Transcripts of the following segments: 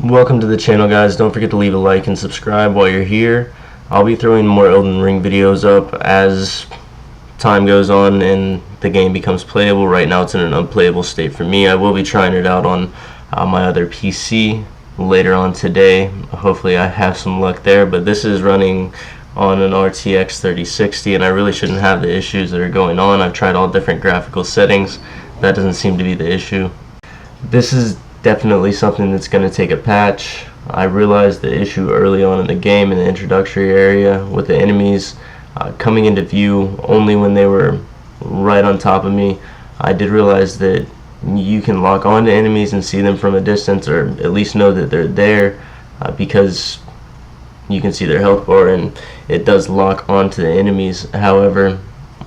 Welcome to the channel, guys. Don't forget to leave a like and subscribe while you're here. I'll be throwing more Elden Ring videos up as time goes on and the game becomes playable. Right now it's in an unplayable state for me. I will be trying it out on my other PC later on today. Hopefully I have some luck there, but this is running on an RTX 3060 and I really shouldn't have the issues that are going on. I've tried all different graphical settings. That doesn't seem to be the issue. This is definitely something that's going to take a patch. I realized the issue early on in the game in the introductory area with the enemies coming into view only when they were right on top of me. I did realize that you can lock on to enemies and see them from a distance, or at least know that they're there because you can see their health bar and it does lock onto the enemies. However,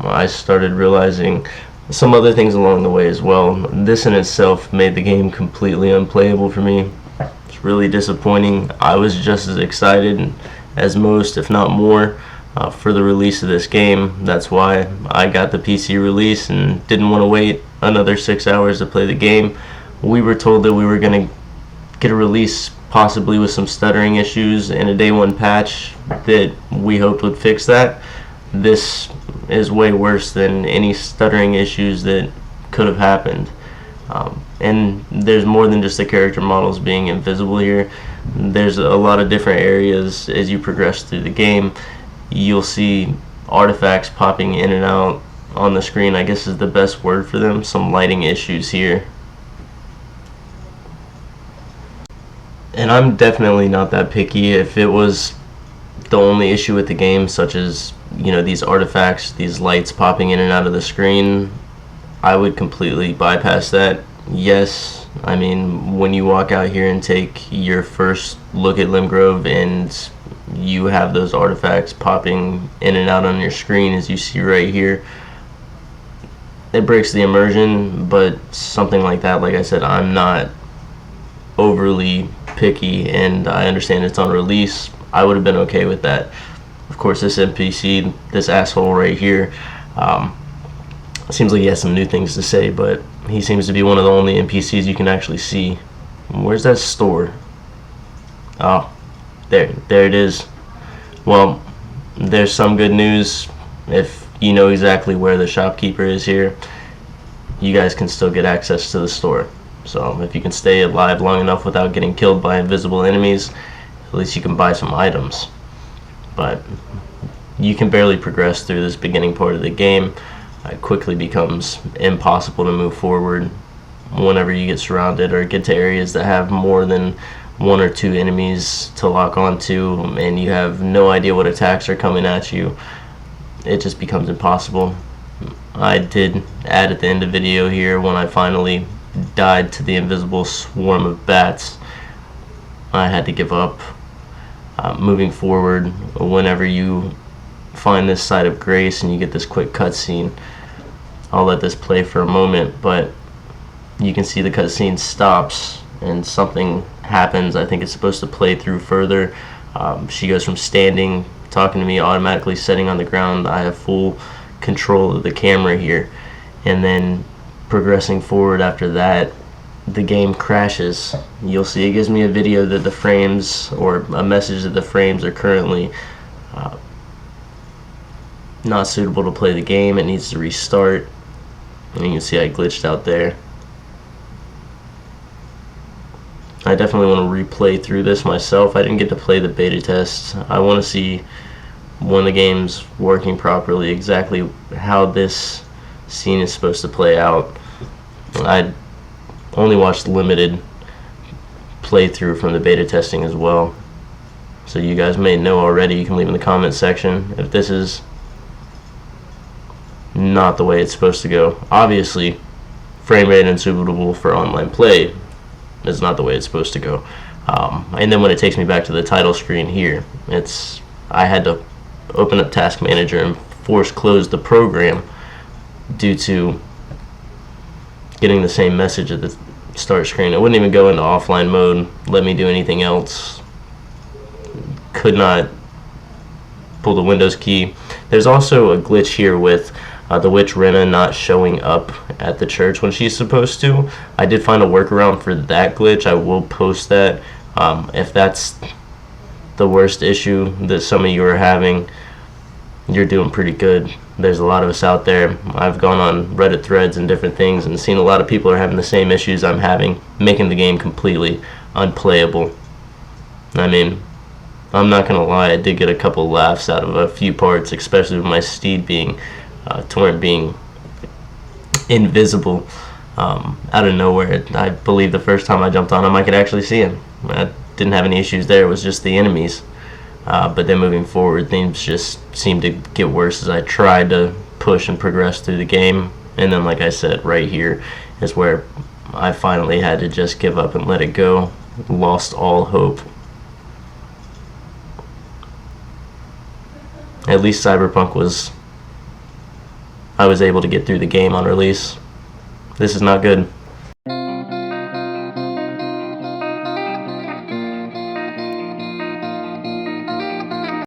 I started realizing some other things along the way as well. This in itself made the game completely unplayable for me. It's really disappointing. I was just as excited as most, if not more, for the release of this game. That's why I got the PC release and didn't want to wait another 6 hours to play the game. We were told that we were going to get a release possibly with some stuttering issues and a day one patch that we hoped would fix that. This is way worse than any stuttering issues that could have happened. And there's more than just the character models being invisible here. There's a lot of different areas as you progress through the game. You'll see artifacts popping in and out on the screen, I guess is the best word for them. Some lighting issues here. And I'm definitely not that picky. If it was the only issue with the game, such as, you know, these artifacts, these lights popping in and out of the screen, I would completely bypass that. Yes, I mean, when you walk out here and take your first look at Limgrove and you have those artifacts popping in and out on your screen, as you see right here, it breaks the immersion. But something like that, like I said, I'm not overly picky and I understand it's on release. I would have been okay with that. Of course, this NPC, this asshole right here, seems like he has some new things to say, but he seems to be one of the only NPCs you can actually see. Where's that store? Oh, there it is. Well, there's some good news. If you know exactly where the shopkeeper is here, you guys can still get access to the store. So if you can stay alive long enough without getting killed by invisible enemies, at least you can buy some items. But you can barely progress through this beginning part of the game. It quickly becomes impossible to move forward whenever you get surrounded or get to areas that have more than one or two enemies to lock onto and you have no idea what attacks are coming at you. It just becomes impossible. I did add at the end of the video here when I finally died to the invisible swarm of bats. I had to give up. Moving forward, whenever you find this site of grace and you get this quick cutscene, I'll let this play for a moment, but you can see the cutscene stops and something happens. I think it's supposed to play through further. She goes from standing, talking to me, automatically setting on the ground. I have full control of the camera here, and then progressing forward after that, the game crashes. You'll see it gives me a video that the frames, or a message that the frames are currently not suitable to play the game. It needs to restart, and you can see I glitched out there. I definitely want to replay through this myself. I didn't get to play the beta test. I want to see when the game's working properly exactly how this scene is supposed to play out. I only watched limited playthrough from the beta testing as well, so you guys may know already. You can leave in the comment section if this is not the way it's supposed to go. Obviously, frame rate unsuitable for online play is not the way it's supposed to go. And then when it takes me back to the title screen here, I had to open up Task Manager and force close the program due to getting the same message at the start screen. It wouldn't even go into offline mode, let me do anything else. Could not pull the Windows key. There's also a glitch here with the witch Rena not showing up at the church when she's supposed to. I did find a workaround for that glitch. I will post that If that's the worst issue that some of you are having, you're doing pretty good. There's a lot of us out there. I've gone on Reddit threads and different things and seen a lot of people are having the same issues I'm having, making the game completely unplayable. I mean, I'm not gonna lie, I did get a couple laughs out of a few parts, especially with my steed being Torrent being invisible out of nowhere. I believe the first time I jumped on him, I could actually see him. I didn't have any issues there. It was just the enemies. But then moving forward, things just seemed to get worse as I tried to push and progress through the game. And then, like I said, right here is where I finally had to just give up and let it go. Lost all hope. At least Cyberpunk I was able to get through the game on release. This is not good.